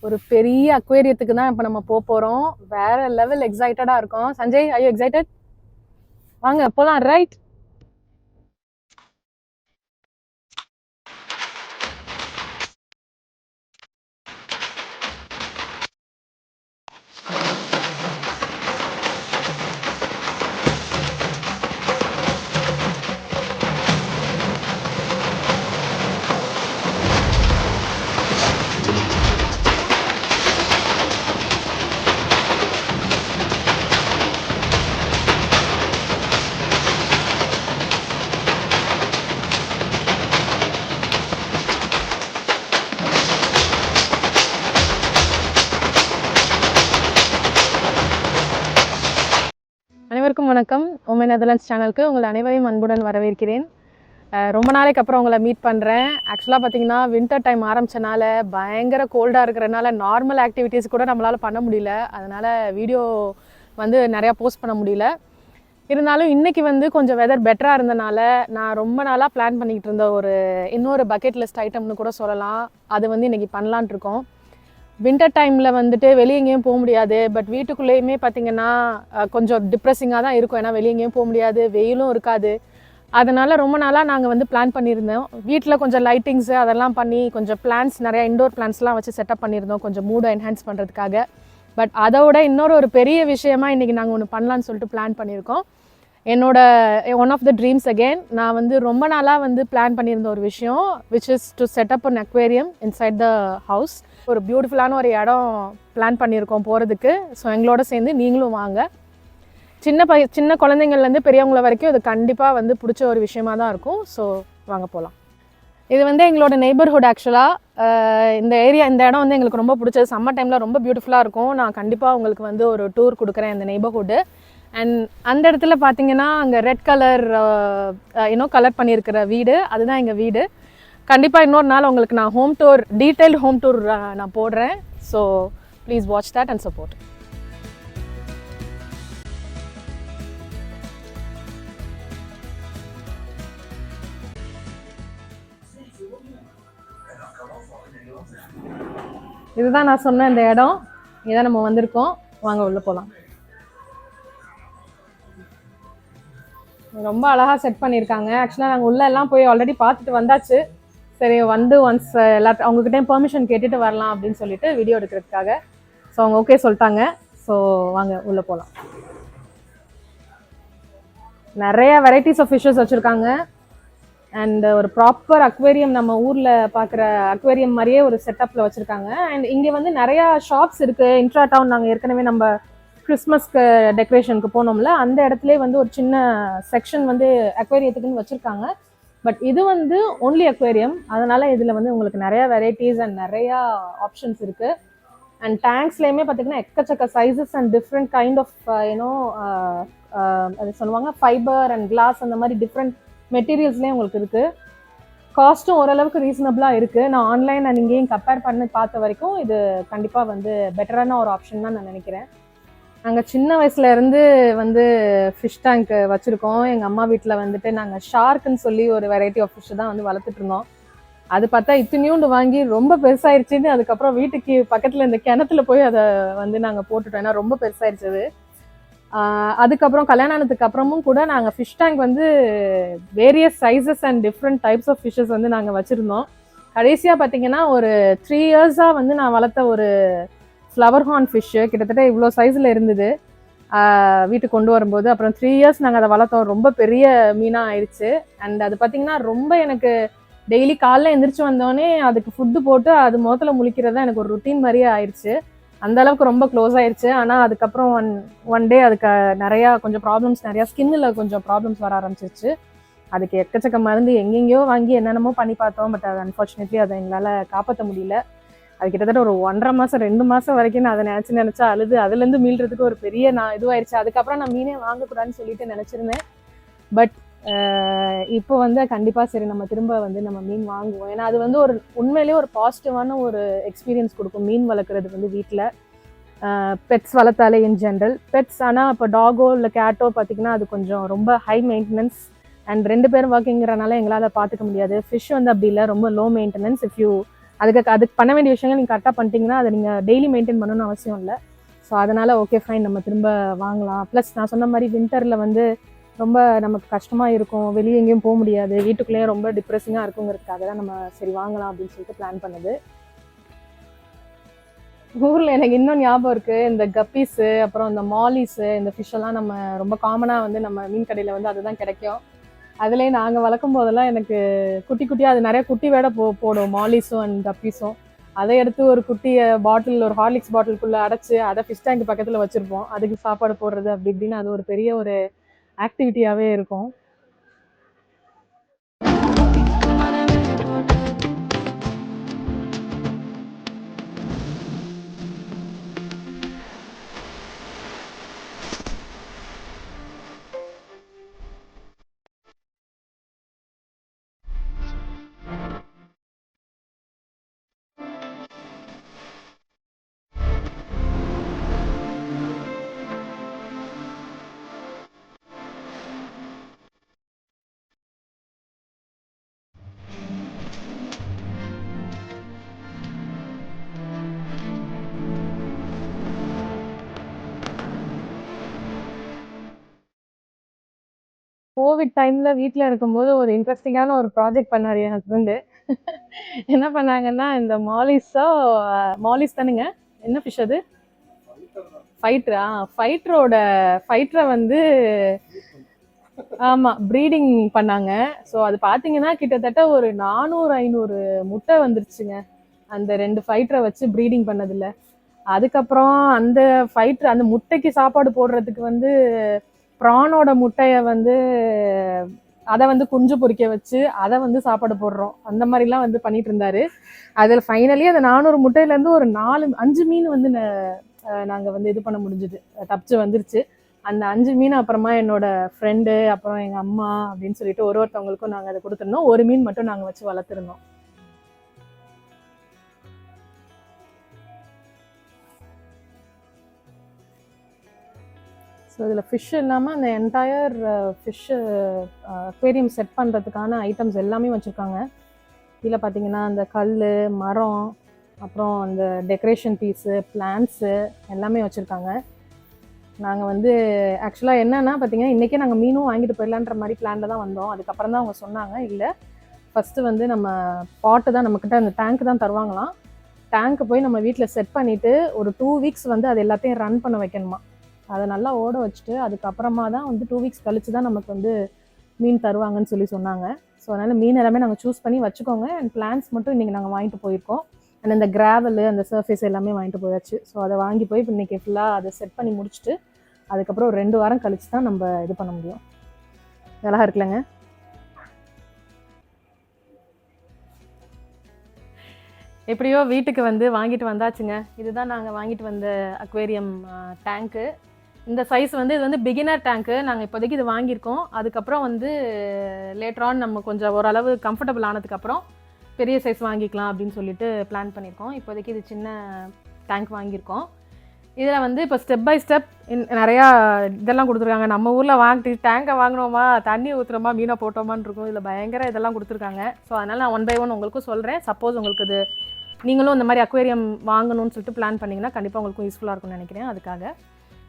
ஒரு பெரிய அக்வேரியத்துக்கு தான் இப்போ நம்ம போறோம். வேற லெவல் எக்ஸைட்டடா இருக்கோம். Sanjay, I you excited? வாங்க போலாம். ரைட். அனைவருக்கும் வணக்கம். உமை நெதர்லாண்ட்ஸ் சேனலுக்கு உங்கள் அனைவரையும் அன்புடன் வரவேற்கிறேன். ரொம்ப நாளைக்கு அப்புறம் உங்களை மீட் பண்ணுறேன். ஆக்சுவலாக பார்த்தீங்கன்னா வின்டர் டைம் ஆரம்பித்தனால பயங்கர கோல்டாக இருக்கிறனால நார்மல் ஆக்டிவிட்டீஸ் கூட நம்மளால் பண்ண முடியல. அதனால் வீடியோ வந்து நிறையா போஸ்ட் பண்ண முடியல. இருந்தாலும் இன்றைக்கி வந்து கொஞ்சம் வெதர் பெட்டராக இருந்தனால நான் ரொம்ப நாளாக பிளான் பண்ணிக்கிட்டு இருந்த இன்னொரு பக்கெட் லிஸ்ட் ஐட்டம்னு கூட சொல்லலாம். அது வந்து இன்றைக்கி பண்ணலான் இருக்கோம். வின்டர் டைமில் வந்துட்டு வெளியே எங்கேயும் போக முடியாது. பட் வீட்டுக்குள்ளேயுமே பார்த்திங்கன்னா கொஞ்சம் டிப்ரெஸிங்காக தான் இருக்கும். ஏன்னா வெளியே எங்கேயும் போக முடியாது, வெயிலும் இருக்காது. அதனால் ரொம்ப நாளாக நாங்கள் வந்து பிளான் பண்ணியிருந்தோம். வீட்டில் கொஞ்சம் லைட்டிங்ஸு அதெல்லாம் பண்ணி கொஞ்சம் பிளான்ஸ் நிறையா இன்டோர் பிளான்ஸ்லாம் வச்சு செட்டப் பண்ணியிருந்தோம், கொஞ்சம் மூடை என்ஹான்ஸ் பண்ணுறதுக்காக. பட் அதோட ஒரு பெரிய விஷயமா இன்றைக்கி நாங்கள் ஒன்று பண்ணலான்னு சொல்லிட்டு பிளான் பண்ணியிருக்கோம். என்னோட one of the dreams again, நான் வந்து ரொம்ப நாளாக வந்து பிளான் பண்ணியிருந்த ஒரு விஷயம், which is to set up an aquarium inside the house. ஒரு பியூட்டிஃபுல்லான ஒரு இடம் பிளான் பண்ணியிருக்கோம் போகிறதுக்கு. ஸோ எங்களோட சேர்ந்து நீங்களும் வாங்க. சின்ன குழந்தைங்கள்லேருந்து பெரியவங்கள வரைக்கும் இது கண்டிப்பாக வந்து பிடிச்ச ஒரு விஷயமா தான் இருக்கும். ஸோ வாங்க போகலாம். இது வந்து எங்களோட நெய்பர்ஹுட். ஆக்சுவலாக இந்த இடம் வந்து எங்களுக்கு ரொம்ப பிடிச்சது. சம்மர் டைமில் ரொம்ப பியூட்டிஃபுல்லாக இருக்கும். நான் கண்டிப்பாக உங்களுக்கு வந்து ஒரு டூர் கொடுக்குறேன் இந்த நெய்பர்ஹுட்டு. அண்ட் அந்த இடத்துல பார்த்தீங்கன்னா அங்கே ரெட் கலர் கலர் பண்ணியிருக்கிற வீடு, அதுதான் எங்கள் வீடு. கண்டிப்பாக இன்னொரு நாள் உங்களுக்கு நான் டீட்டெயில்டு ஹோம் டூர் நான் போடுறேன். So please watch that and support. இதுதான் நான் சொன்ன இந்த இடம். இதான் நம்ம வந்திருக்கோம். வாங்க உள்ளே போகலாம். ரொம்ப அழகாக செட் பண்ணியிருக்காங்க. ஆக்சுவலாக நாங்கள் உள்ளே எல்லாம் போய் ஆல்ரெடி பார்த்துட்டு வந்தாச்சு. சரி வந்து ஒன்ஸ் அவங்ககிட்டையும் பெர்மிஷன் கேட்டுட்டு வரலாம் அப்படின்னு சொல்லிட்டு வீடியோ எடுக்கிறதுக்காக. ஸோ அவங்க ஓகே சொல்லிட்டாங்க. ஸோ வாங்க உள்ளே போகலாம். நிறைய வெரைட்டிஸ் ஆஃப் ஃபிஷ்ஷஸ் வச்சுருக்காங்க. அண்ட் ஒரு ப்ராப்பர் அக்வேரியம், நம்ம ஊரில் பார்க்குற அக்வேரியம் மாதிரியே ஒரு செட்டப்பில் வச்சுருக்காங்க. அண்ட் இங்கே வந்து நிறையா ஷாப்ஸ் இருக்குது. இன்ட்ரா டவுன் நாங்கள் ஏற்கனவே நம்ம கிறிஸ்மஸ்க்கு டெக்கரேஷனுக்கு போனோம்ல, அந்த இடத்துலேயே வந்து ஒரு சின்ன செக்ஷன் வந்து அக்வேரியத்துக்குன்னு வச்சுருக்காங்க. பட் இது வந்து ஓன்லி அக்வேரியம். அதனால் இதில் வந்து உங்களுக்கு நிறையா வெரைட்டிஸ் அண்ட் நிறையா ஆப்ஷன்ஸ் இருக்குது. அண்ட் டேங்க்ஸ்லேயுமே பார்த்திங்கன்னா எக்கச்சக்க sizes and different kind of அது சொல்லுவாங்க ஃபைபர் அண்ட் கிளாஸ், அந்த மாதிரி டிஃப்ரெண்ட் மெட்டீரியல்ஸ்லேயும் உங்களுக்கு இருக்குது. காஸ்ட்டும் ஓரளவுக்கு ரீசனபிளாக இருக்குது. நான் ஆன்லைன் அண்ட் இங்கேயும் கம்பேர் பண்ணி பார்த்த வரைக்கும் இது கண்டிப்பாக வந்து பெட்டரான ஒரு ஆப்ஷன் தான் நான் நினைக்கிறேன். நாங்கள் சின்ன வயசுலேருந்து வந்து ஃபிஷ் டேங்க் வச்சுருக்கோம். எங்கள் அம்மா வீட்டில் வந்துட்டு நாங்கள் ஷார்க்குன்னு சொல்லி ஒரு வெரைட்டி ஆஃப் ஃபிஷ்ஷு தான் வந்து வளர்த்துட்டு இருந்தோம். அது பார்த்தா இத்தினியூண்டு வாங்கி ரொம்ப பெருசாகிடுச்சின்னு அதுக்கப்புறம் வீட்டுக்கு பக்கத்தில் இந்த கிணத்துல போய் அதை வந்து நாங்கள் போட்டுட்டோம். ஏன்னா ரொம்ப பெருசாகிடுச்சு அது. அதுக்கப்புறம் கல்யாணம் ஆனதுக்கு அப்புறமும் கூட நாங்கள் ஃபிஷ் டேங்க் வந்து various sizes and different types of fishes வந்து நாங்கள் வச்சுருந்தோம். கடைசியாக பார்த்தீங்கன்னா ஒரு 3 இயர்ஸாக வந்து நான் வளர்த்த ஒரு ஃப்ளவர் ஹார்ன் ஃபிஷ்ஷு கிட்டத்தட்ட இவ்வளோ சைஸில் இருந்தது வீட்டுக்கு கொண்டு வரும்போது. அப்புறம் 3 இயர்ஸ் நாங்கள் அதை வளர்த்தோம். ரொம்ப பெரிய மீனாக ஆயிடுச்சு. அண்ட் அது பார்த்திங்கன்னா ரொம்ப எனக்கு டெய்லி காலைல எந்திரிச்சு வந்தோடனே அதுக்கு ஃபுட்டு போட்டு அது முகத்துல முழிக்கிறது தான் எனக்கு ஒரு ருட்டீன் மாதிரியே ஆயிடுச்சு. அந்த அளவுக்கு ரொம்ப க்ளோஸ் ஆயிடுச்சு. ஆனால் அதுக்கப்புறம் ஒன் டே அதுக்கு கொஞ்சம் ப்ராப்ளம்ஸ், நிறையா ஸ்கின்னில் கொஞ்சம் ப்ராப்ளம்ஸ் வர ஆரம்பிச்சிருச்சு. அதுக்கு எக்கச்சக்க மருந்து எங்கெங்கேயோ வாங்கி என்னென்னமோ பண்ணி பார்த்தோம். பட் அது அன்ஃபார்ச்சுனேட்லி அதை எங்களால் காப்பாற்ற முடியல. அது கிட்டத்தட்ட ஒரு 1.5 மாதம் 2 மாதம் வரைக்கும் நான் அதை நினச்சா அழுது அதுலேருந்து மீள்றதுக்கு ஒரு பெரிய இதுவாயிடுச்சு. அதுக்கப்புறம் நான் மீனே வாங்கக்கூடாதுன்னு சொல்லிட்டு நினச்சிருந்தேன். பட் இப்போ வந்து கண்டிப்பாக சரி நம்ம திரும்ப வந்து நம்ம மீன் வாங்குவோம். ஏன்னா அது வந்து உண்மையிலேயே ஒரு பாசிட்டிவான ஒரு எக்ஸ்பீரியன்ஸ் கொடுக்கும் மீன் வளர்க்குறது வந்து வீட்டில். பெட்ஸ் வளர்த்தாலே இன் ஜென்ரல் பெட்ஸ். ஆனால் இப்போ டாகோ இல்லை கேட்டோ பார்த்திங்கன்னா அது கொஞ்சம் ரொம்ப ஹை மெயின்டெனன்ஸ். அண்ட் 2 பேரும் ஒர்க்கிங்கிறனால எங்களால் பார்த்துக்க முடியாது. ஃபிஷ் வந்து அப்படி இல்லை, ரொம்ப லோ மெயின்டெனன்ஸ். இஃப் யூ அதுக்கு பண்ண வேண்டிய விஷயங்கள் நீங்கள் கரெக்டாக பண்ணிட்டீங்கன்னா அதை நீங்கள் டெய்லி மெயின்டைன் பண்ணணும்னு அவசியம் இல்லை. ஸோ அதனால் ஓகே ஃபைன், நம்ம திரும்ப வாங்கலாம். ப்ளஸ் நான் சொன்ன மாதிரி வின்டரில் வந்து ரொம்ப நமக்கு கஷ்டமாக இருக்கும், வெளியே எங்கேயும் போக முடியாது, வீட்டுக்குள்ளேயே ரொம்ப டிப்ரெஸிங்காக இருக்குங்கிறதுக்காக தான் நம்ம சரி வாங்கலாம் அப்படின்னு சொல்லிட்டு பிளான் பண்ணது. ஊரில் எனக்கு இன்னும் ஞாபகம் இருக்குது, இந்த கப்பீஸு அப்புறம் இந்த மாலிஸு இந்த ஃபிஷ்ஷெல்லாம் நம்ம ரொம்ப காமனாக வந்து நம்ம மீன் கடையில் வந்து அதுதான் கிடைக்கும். அதுலேயே நாங்கள் வளர்க்கும் போதெல்லாம் எனக்கு குட்டி குட்டியாக அது நிறைய குட்டி வேட போடும் மாலிஸும் அண்ட் கப்பீஸும். அதை எடுத்து ஒரு குட்டியை பாட்டில், ஒரு ஹார்லிக்ஸ் பாட்டிலுக்குள்ளே அடைச்சி அதை ஃபிஷ் டேங்க் பக்கத்தில் வச்சுருப்போம். அதுக்கு சாப்பாடு போடுறது அப்படி இப்படின்னு அது ஒரு பெரிய ஒரு ஆக்டிவிட்டியாகவே இருக்கும். கோவிட் டைமில் வீட்டில் இருக்கும்போது ஒரு இன்ட்ரெஸ்டிங்கான ஒரு ப்ராஜெக்ட் பண்ணார் என் ஹஸ்பண்டு. என்ன பண்ணாங்கன்னா, இந்த மாலிஸ் தானுங்க, என்ன ஃபிஷ் அது? ஃபைட்டரை வந்து ஆமாம் ப்ரீடிங் பண்ணாங்க. ஸோ அது பார்த்தீங்கன்னா கிட்டத்தட்ட ஒரு 400-500 முட்டை வந்துருச்சுங்க அந்த 2 ஃபைட்டரை வச்சு ப்ரீடிங் பண்ணதில்ல. அதுக்கப்புறம் அந்த முட்டைக்கு சாப்பாடு போடுறதுக்கு வந்து ப்ரானோட முட்டையை வந்து அதை வந்து குஞ்சு பொறிக்க வச்சு அதை வந்து சாப்பாடு போடுறோம், அந்த மாதிரிலாம் வந்து பண்ணிட்டு இருந்தாரு. அதில் ஃபைனலி அந்த 400 முட்டையிலேருந்து ஒரு 4-5 மீன் வந்து நாங்கள் வந்து இது பண்ண முடிஞ்சுது, தப்பிச்சு வந்துருச்சு. அந்த 5 மீன் அப்புறமா என்னோட ஃப்ரெண்டு, அப்புறம் எங்கள் அம்மா அப்படின்னு சொல்லிட்டு ஒருத்தவங்களுக்கும் நாங்கள் அதை கொடுத்துருந்தோம். ஒரு மீன் மட்டும் நாங்கள் வச்சு வளர்த்துருந்தோம். ஸோ இதில் ஃபிஷ் இல்லாமல் அந்த என்டையர் ஃபிஷ்ஷு அக்வேரியம் செட் பண்ணுறதுக்கான ஐட்டம்ஸ் எல்லாமே வச்சுருக்காங்க. கீழே பார்த்தீங்கன்னா அந்த கல், மரம், அப்புறம் அந்த டெக்கரேஷன் பீஸு, பிளான்ட்ஸு எல்லாமே வச்சுருக்காங்க. நாங்கள் வந்து ஆக்சுவலாக என்னென்னா பார்த்தீங்கன்னா, இன்றைக்கே நாங்கள் மீனும் வாங்கிட்டு போயிடலான்ற மாதிரி பிளானில் தான் வந்தோம். அதுக்கப்புறம் தான் அவங்க சொன்னாங்க, இல்லை ஃபஸ்ட்டு வந்து நம்ம பாட்டு தான் நம்மக்கிட்ட அந்த டேங்க் தான் தருவாங்களாம். டேங்க்கு போய் நம்ம வீட்டில் செட் பண்ணிவிட்டு ஒரு 2 வீக்ஸ் வந்து அது எல்லாத்தையும் ரன் பண்ண வைக்கணுமா. அதை நல்லா ஓட வச்சுட்டு அதுக்கப்புறமா தான் வந்து 2 வீக்ஸ் கழிச்சு தான் நமக்கு வந்து மீன் தருவாங்கன்னு சொல்லி சொன்னாங்க. ஸோ அதனால் மீன் எல்லாமே நாங்கள் சூஸ் பண்ணி வச்சுக்கோங்க. அண்ட் பிளான்ஸ் மட்டும் இன்றைக்கி நாங்கள் வாங்கிட்டு போயிருக்கோம். அண்ட் அந்த கிராவலு, அந்த சர்ஃபேஸ் எல்லாமே வாங்கிட்டு போயாச்சு. ஸோ அதை வாங்கி போய் இப்போ இன்றைக்கி ஃபுல்லாக அதை செட் பண்ணி முடிச்சுட்டு அதுக்கப்புறம் ஒரு 2 வாரம் கழிச்சு தான் நம்ம இது பண்ண முடியும். அழகாக இருக்குல்லங்க. எப்படியோ வீட்டுக்கு வந்து வாங்கிட்டு வந்தாச்சுங்க. இதுதான் நாங்கள் வாங்கிட்டு வந்த அக்வேரியம் டேங்க்கு. இந்த சைஸ் வந்து இது வந்து பிகினர் டேங்க்கு. நாங்கள் இப்போதைக்கு இது வாங்கியிருக்கோம். அதுக்கப்புறம் வந்து லேட்டர் ஆன் நம்ம கொஞ்சம் ஓரளவு கம்ஃபர்டபுள் ஆனதுக்கப்புறம் பெரிய சைஸ் வாங்கிக்கலாம் அப்படின்னு சொல்லிட்டு பிளான் பண்ணியிருக்கோம். இப்போதைக்கு இது சின்ன டேங்க் வாங்கியிருக்கோம். இதில் வந்து இப்போ ஸ்டெப் பை ஸ்டெப் நிறையா இதெல்லாம் கொடுத்துருக்காங்க. நம்ம ஊரில் வாங்கிட்டு டேங்கை வாங்கினோமா, தண்ணி ஊற்றுறோமா, மீனை போட்டோமான்னு இருக்கும். இதில் பயங்கர இதெல்லாம் கொடுத்துருக்காங்க. ஸோ அதனால் நான் 1 by 1 உங்களுக்கும் சொல்கிறேன். சப்போஸ் உங்களுக்கு இது நீங்களும் இந்த மாதிரி அக்வேரியம் வாங்கணும்னு சொல்லிட்டு பிளான் பண்ணிங்கன்னா கண்டிப்பாக உங்களுக்கும் யூஸ்ஃபுல்லாக இருக்கும்னு நினைக்கிறேன். அதுக்காக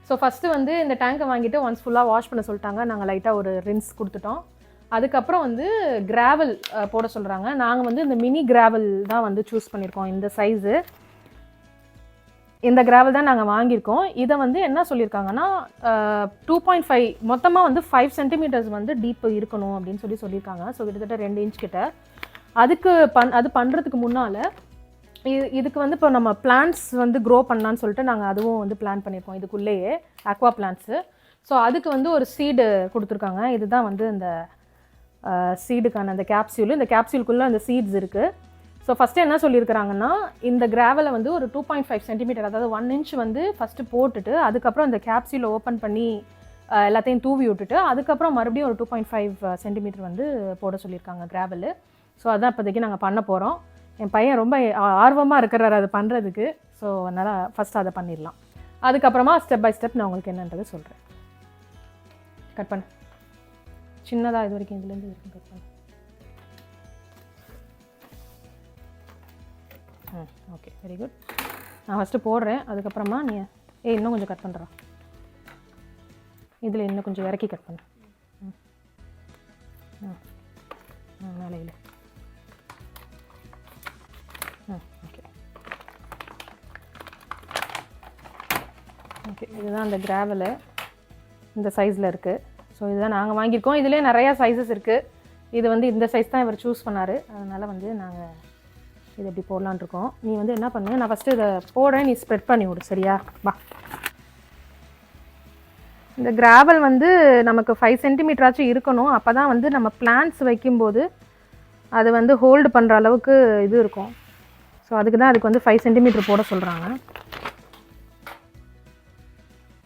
ஸோ ஃபஸ்ட்டு வந்து இந்த டேங்கை வாங்கிட்டு ஒன்ஸ் ஃபுல்லாக வாஷ் பண்ண சொல்லிட்டாங்க. நாங்கள் லைட்டாக ஒரு ரின்ஸ் கொடுத்துட்டோம். அதுக்கப்புறம் வந்து கிராவல் போட சொல்கிறாங்க. நாங்கள் வந்து இந்த மினி கிராவல் தான் வந்து சூஸ் பண்ணியிருக்கோம். இந்த சைஸு இந்த கிராவல் தான் நாங்கள் வாங்கியிருக்கோம். இதை வந்து என்ன சொல்லியிருக்காங்கன்னா 2.5 மொத்தமாக வந்து 5 சென்டிமீட்டர்ஸ் வந்து டீப்பு இருக்கணும் அப்படின்னு சொல்லியிருக்காங்க. ஸோ கிட்டத்தட்ட 2 இன்ச் கிட்ட. அது பண்ணுறதுக்கு முன்னால் இதுக்கு வந்து இப்போ நம்ம பிளான்ட்ஸ் வந்து க்ரோ பண்ணலான்னு சொல்லிட்டு நாங்கள் அதுவும் வந்து பிளான் பண்ணியிருக்கோம் இதுக்குள்ளேயே, அக்வா பிளான்ட்ஸு. ஸோ அதுக்கு வந்து ஒரு சீடு கொடுத்துருக்காங்க. இதுதான் வந்து இந்த சீடுக்கான அந்த கேப்சியூல். இந்த கேப்சியூலுக்குள்ளே அந்த சீட்ஸ் இருக்குது. ஸோ ஃபஸ்ட்டு என்ன சொல்லியிருக்கிறாங்கன்னா, இந்த கிராவலை வந்து ஒரு 2.5 சென்டிமீட்டர், அதாவது 1 இன்ச் வந்து ஃபஸ்ட்டு போட்டுட்டு அதுக்கப்புறம் அந்த கேப்சியூலை ஓப்பன் பண்ணி எல்லாத்தையும் தூவி விட்டுட்டு அதுக்கப்புறம் மறுபடியும் ஒரு 2.5 சென்டிமீட்டர் வந்து போட சொல்லியிருக்காங்க கிராவலு. ஸோ அதான் இப்போதைக்கு நாங்கள் பண்ண போகிறோம். என் பையன் ரொம்ப ஆர்வமாக இருக்கிறார் அது பண்ணுறதுக்கு. ஸோ அதனால் ஃபஸ்ட்டு அதை பண்ணிடலாம். அதுக்கப்புறமா ஸ்டெப் பை ஸ்டெப் நான் உங்களுக்கு என்னன்றதை சொல்கிறேன். கட் பண்ண சின்னதாக இது வரைக்கும் இதுலேருந்து கட் பண்ண. Okay, very good. நான் ஃபஸ்ட்டு போடுறேன், அதுக்கப்புறமா நீ இன்னும் கொஞ்சம் கட் பண்ணுறா. இதில் இன்னும் கொஞ்சம் இறக்கி கட் பண்ணு. மேலே இல்லை. ஓகே ஓகே, இதுதான் அந்த கிராவலு இந்த சைஸில் இருக்குது. ஸோ இதுதான் நாங்கள் வாங்கியிருக்கோம். இதிலே நிறையா சைஸஸ் இருக்குது. இது வந்து இந்த சைஸ் தான் இவர் சூஸ் பண்ணார். அதனால் வந்து நாங்கள் இது எப்படி போடலான் இருக்கோம். நீ வந்து என்ன பண்ணு, நான் ஃபஸ்ட்டு இதை போடுறேன், நீ ஸ்ப்ரெட் பண்ணி விடு. சரியா? வா. இந்த கிராவல் வந்து நமக்கு 5 சென்டிமீட்டராச்சும் இருக்கணும். அப்போ தான் வந்து நம்ம பிளான்ட்ஸ் வைக்கும்போது அது வந்து ஹோல்டு பண்ணுற அளவுக்கு இது இருக்கும். ஸோ அதுக்கு தான் அதுக்கு வந்து 5 சென்டிமீட்டர் போட சொல்கிறாங்க.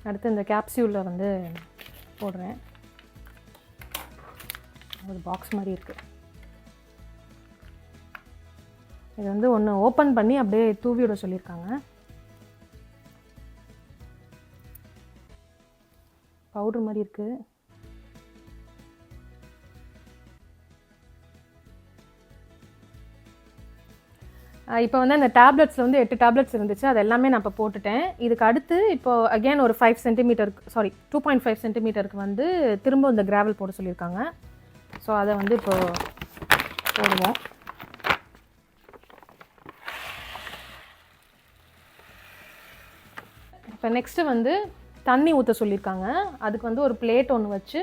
அடுத்து இந்த கேப்சியூலில் வந்து போடுறேன். ஒரு பாக்ஸ் மாதிரி இருக்குது. இது வந்து ஒன்று ஓப்பன் பண்ணி அப்படியே தூவி விட சொல்லியிருக்காங்க. பவுடர் மாதிரி இருக்குது. இப்போ வந்து அந்த டேப்லெட்ஸில் வந்து 8 டேப்லெட்ஸ் இருந்துச்சு. அது எல்லாமே நான் இப்போ போட்டுட்டேன். இதுக்கு அடுத்து இப்போது அகெயின் ஒரு 5 சென்டிமீட்டருக்கு 2.5 சென்டிமீட்டருக்கு வந்து திரும்ப இந்த கிராவல் போட சொல்லியிருக்காங்க. ஸோ அதை வந்து இப்போது போடுவோம். இப்போ நெக்ஸ்ட்டு வந்து தண்ணி ஊற்ற சொல்லியிருக்காங்க. அதுக்கு வந்து ஒரு பிளேட் ஒன்று வச்சு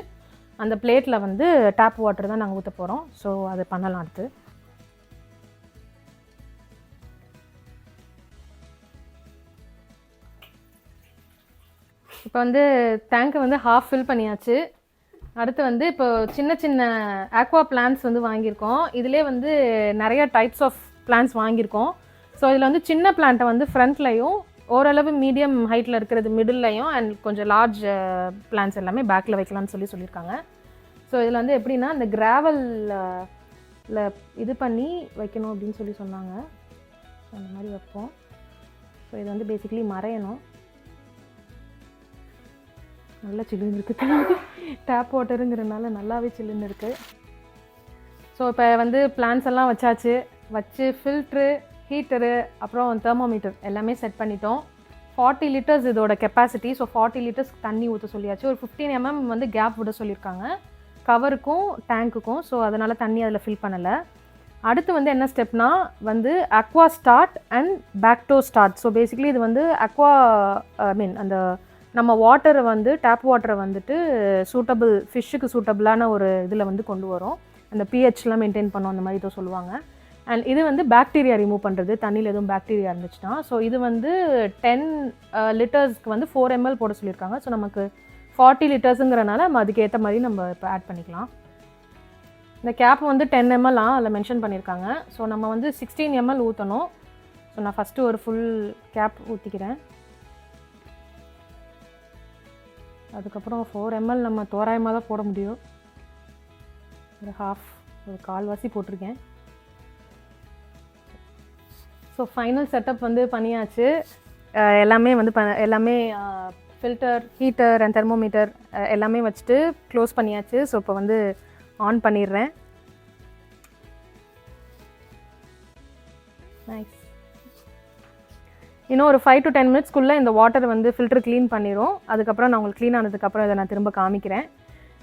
அந்த பிளேட்டில் வந்து டேப் வாட்டர் தான் நாங்கள் ஊற்ற போகிறோம். ஸோ அதை பண்ணலாம் அடுத்து. இப்போ வந்து டேங்க்கை வந்து ஹாஃப் ஃபில் பண்ணியாச்சு. அடுத்து வந்து இப்போ சின்ன சின்ன ஆக்வா பிளான்ட்ஸ் வந்து வாங்கியிருக்கோம். இதிலே வந்து நிறைய டைப்ஸ் ஆஃப் பிளான்ட்ஸ் வாங்கியிருக்கோம். ஸோ இதில் வந்து சின்ன பிளான்ட்டை வந்து ஃப்ரண்ட்லையும், ஓரளவு மீடியம் ஹைட்டில் இருக்கிறது மிடில்லையும், அண்ட் கொஞ்சம் லார்ஜ் பிளான்ட்ஸ் எல்லாமே பேக்கில் வைக்கலாம்னு சொல்லியிருக்காங்க. ஸோ இதில் வந்து எப்படின்னா இந்த கிராவலில் இது பண்ணி வைக்கணும் அப்படின்னு சொன்னாங்க. அந்த மாதிரி வைப்போம். ஸோ இது வந்து பேசிக்கலி மறையணும். நல்லா சில்லுன்னு இருக்குது. டேப் வாட்டருங்கிறதுனால நல்லாவே சில்லுன்னு இருக்குது. ஸோ இப்போ வந்து பிளான்ஸ் எல்லாம் வச்சு ஃபில்ட்ரு, ஹீட்டரு, அப்புறம் தெர்மோமீட்டர் எல்லாமே செட் பண்ணிட்டோம். 40 லிட்டர்ஸ் இதோட கெப்பாசிட்டி. ஸோ 40 லிட்டர்ஸ் தண்ணி ஊற்ற சொல்லியாச்சு. ஒரு 15 mm வந்து கேப் விட சொல்லியிருக்காங்க கவருக்கும் டேங்க்குக்கும். ஸோ அதனால் தண்ணி அதில் ஃபில் பண்ணலை. அடுத்து வந்து என்ன ஸ்டெப்னா வந்து aqua start and bacto start. So basically இது வந்து அக்வா அந்த நம்ம வாட்டரை வந்து டேப் வாட்டரை வந்துட்டு சூட்டபிள் ஃபிஷ்ஷுக்கு சூட்டபிளான ஒரு இதில் வந்து கொண்டு வரும். அந்த பிஹெச்லாம் மெயின்டைன் பண்ணோம், அந்த மாதிரி தான் சொல்லுவாங்க. அண்ட் இது வந்து பாக்டீரியா ரிமூவ் பண்ணுறது, தண்ணியில் எதுவும் பாக்டீரியா இருந்துச்சுன்னா. ஸோ இது வந்து 10 லிட்டர்ஸ்க்கு வந்து 4 ml போட சொல்லியிருக்காங்க. ஸோ நமக்கு 40 லிட்டர்ஸுங்கிறனால நம்ம அதுக்கு ஏற்ற மாதிரி நம்ம இப்போ ஆட் பண்ணிக்கலாம். இந்த கேப் வந்து 10 ml அதில் மென்ஷன் பண்ணியிருக்காங்க. ஸோ நம்ம வந்து 16 ml ஊற்றணும். ஸோ நான் ஃபஸ்ட்டு ஒரு ஃபுல் கேப் ஊற்றிக்கிறேன். அதுக்கப்புறம் 4 ml நம்ம தோராயமாக தான் போட முடியும். ஒரு கால்வாசி போட்டிருக்கேன். ஸோ ஃபைனல் செட்டப் வந்து பண்ணியாச்சு. எல்லாமே வந்து எல்லாமே ஃபில்டர், ஹீட்டர் அண்ட் தெர்மோமீட்டர் எல்லாமே வச்சுட்டு க்ளோஸ் பண்ணியாச்சு. ஸோ இப்போ வந்து ஆன் பண்ணிடுறேன். நைஸ். இன்னும் ஒரு 5 to 10 minutesக்குள்ளே இந்த வாட்டர் வந்து ஃபில்டர் க்ளீன் பண்ணிடும். அதுக்கப்புறம் நான் உங்களுக்கு க்ளீன் ஆனதுக்கப்புறம் இதை நான் திரும்ப காமிக்கிறேன்.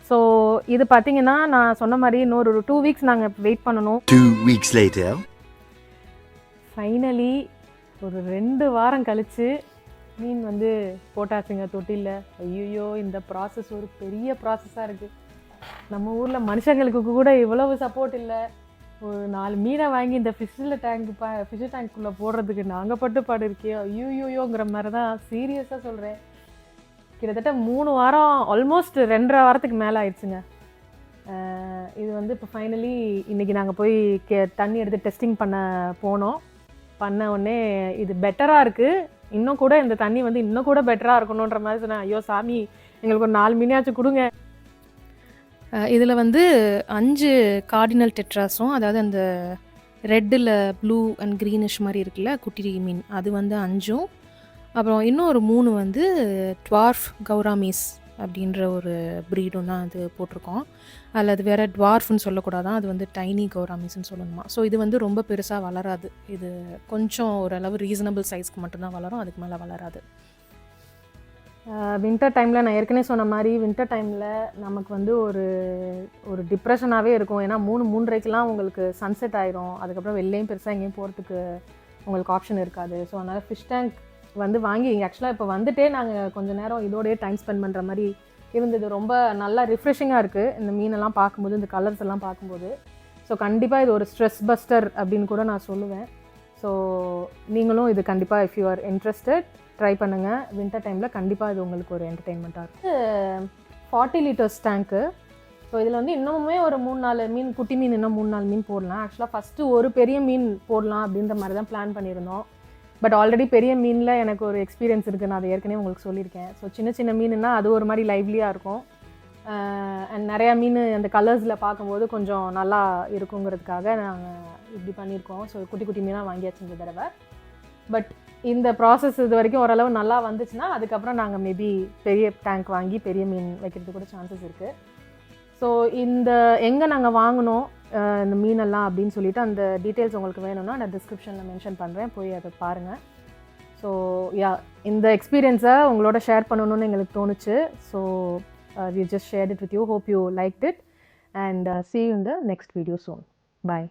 ஸோ இது பார்த்தீங்கன்னா நான் சொன்ன மாதிரி இன்னொரு 2 வீக்ஸ் நாங்கள் வெயிட் பண்ணணும். 2 weeks later. ஃபைனலி ஒரு 2 வாரம் கழித்து மீன் வந்து போட்டாச்சுங்க தொட்டியில். ஐயோ, இந்த ப்ராசஸ் ஒரு பெரிய ப்ராசஸாக இருக்குது. நம்ம ஊரில் மனுஷங்களுக்கு கூட இவ்வளவு சப்போர்ட் இல்லை. ஒரு 4 மீனை வாங்கி இந்த ஃபிஷ் டேங்க்குள்ளே போடுறதுக்கு நாங்கள் பட்டு பாடு இருக்கே. ஐயோயோங்கிற மாதிரி தான் சீரியஸாக சொல்கிறேன். கிட்டத்தட்ட 3 வாரம், ஆல்மோஸ்ட் 2.5 வாரத்துக்கு மேலே ஆயிடுச்சுங்க. இது வந்து இப்போ ஃபைனலி இன்றைக்கி நாங்கள் போய் தண்ணி எடுத்து டெஸ்டிங் பண்ண உடனே இது பெட்டராக இருக்குது. இன்னும் கூட இந்த தண்ணி வந்து இன்னும் கூட பெட்டராக இருக்கணுன்ற மாதிரி சொன்னேன். ஐயோ சாமி, எங்களுக்கு ஒரு 4 மீனாச்சும் கொடுங்க. இதில் வந்து 5 கார்டினல் டெட்ராஸும், அதாவது அந்த ரெட்டில் ப்ளூ அண்ட் க்ரீனிஷ் மாதிரி இருக்குல்ல குட்டி மீன், அது வந்து 5. அப்புறம் இன்னும் ஒரு 3 வந்து ட்வார்ஃப் கௌராமீஸ் அப்படின்ற ஒரு ப்ரீடும் தான் அது போட்டிருக்கோம். அதில் அது வேறு டுவார்ஃப்னு சொல்லக்கூடாதான், அது வந்து டைனி கௌராமிஸ்ன்னு சொல்லணுமா. ஸோ இது வந்து ரொம்ப பெருசாக வளராது, இது கொஞ்சம் ஓரளவு ரீசனபிள் சைஸ்க்கு மட்டும்தான் வளரும், அதுக்கு மேலே வளராது. வின்டர் டைமில் நான் ஏற்கனவே சொன்ன மாதிரி வின்டர் டைமில் நமக்கு வந்து ஒரு டிப்ரெஷனாகவே இருக்கும். ஏன்னா 3:30க்கெலாம் உங்களுக்கு சன்செட் ஆயிரும். அதுக்கப்புறம் வெளிலேயும் பெருசாக எங்கேயும் போகிறதுக்கு உங்களுக்கு ஆப்ஷன் இருக்காது. ஸோ அதனால் ஃபிஷ் டேங்க் வந்து வாங்கி ஆக்சுவலாக இப்போ வந்துட்டே நாங்கள் கொஞ்சம் நேரம் இதோடய டைம் ஸ்பெண்ட் பண்ணுற மாதிரி இருந்தது. ரொம்ப நல்லா ரிஃப்ரெஷிங்காக இருக்குது இந்த மீனெல்லாம் பார்க்கும்போது, இந்த கலர்ஸ் எல்லாம் பார்க்கும்போது. ஸோ கண்டிப்பாக இது ஒரு ஸ்ட்ரெஸ் பஸ்டர் அப்படின்னு கூட நான் சொல்லுவேன். ஸோ நீங்களும் இது கண்டிப்பாக if you are interested try பண்ணுங்கள். வின்டர் டைமில் கண்டிப்பாக இது உங்களுக்கு ஒரு என்டர்டெயின்மெண்ட்டாக இருக்குது. 40 லிட்டர்ஸ் டேங்க்கு. ஸோ இதில் வந்து இன்னுமே ஒரு 3-4 மீன், குட்டி மீன் இன்னும் 3-4 மீன் போடலாம். ஆக்சுவலாக ஃபஸ்ட்டு ஒரு பெரிய மீன் போடலாம் அப்படின்ற மாதிரி தான் பிளான் பண்ணியிருந்தோம். பட் ஆல்ரெடி பெரிய மீனில் எனக்கு ஒரு எக்ஸ்பீரியன்ஸ் இருக்குது, நான் அதை ஏற்கனவே உங்களுக்கு சொல்லியிருக்கேன். ஸோ சின்ன சின்ன மீனுன்னா அது ஒரு மாதிரி லைவ்லியாக இருக்கும். அண்ட் நிறையா மீன் அந்த கலர்ஸில் பார்க்கும்போது கொஞ்சம் நல்லா இருக்குங்கிறதுக்காக நாங்கள் இப்படி பண்ணியிருக்கோம். ஸோ குட்டி குட்டி மீனாக வாங்கியாச்சு இந்த தடவை. பட் இந்த ப்ராசஸ் இது வரைக்கும் ஓரளவு நல்லா வந்துச்சுன்னா அதுக்கப்புறம் நாங்கள் மேபி பெரிய டேங்க் வாங்கி பெரிய மீன் வைக்கிறதுக்கு கூட சான்சஸ் இருக்குது. ஸோ இந்த எங்கே நாங்கள் வாங்கினோம் இந்த மீனெல்லாம் அப்படின்னு சொல்லிட்டு அந்த டீட்டெயில்ஸ் உங்களுக்கு வேணும்னா நான் டிஸ்கிரிப்ஷனில் மென்ஷன் பண்ணுறேன், போய் அதை பாருங்கள். ஸோ யா, இந்த எக்ஸ்பீரியன்ஸை உங்களோட ஷேர் பண்ணணும்னு எங்களுக்கு தோணுச்சு. So we just shared it with you. Hope you liked it and see you in the next video soon. Bye.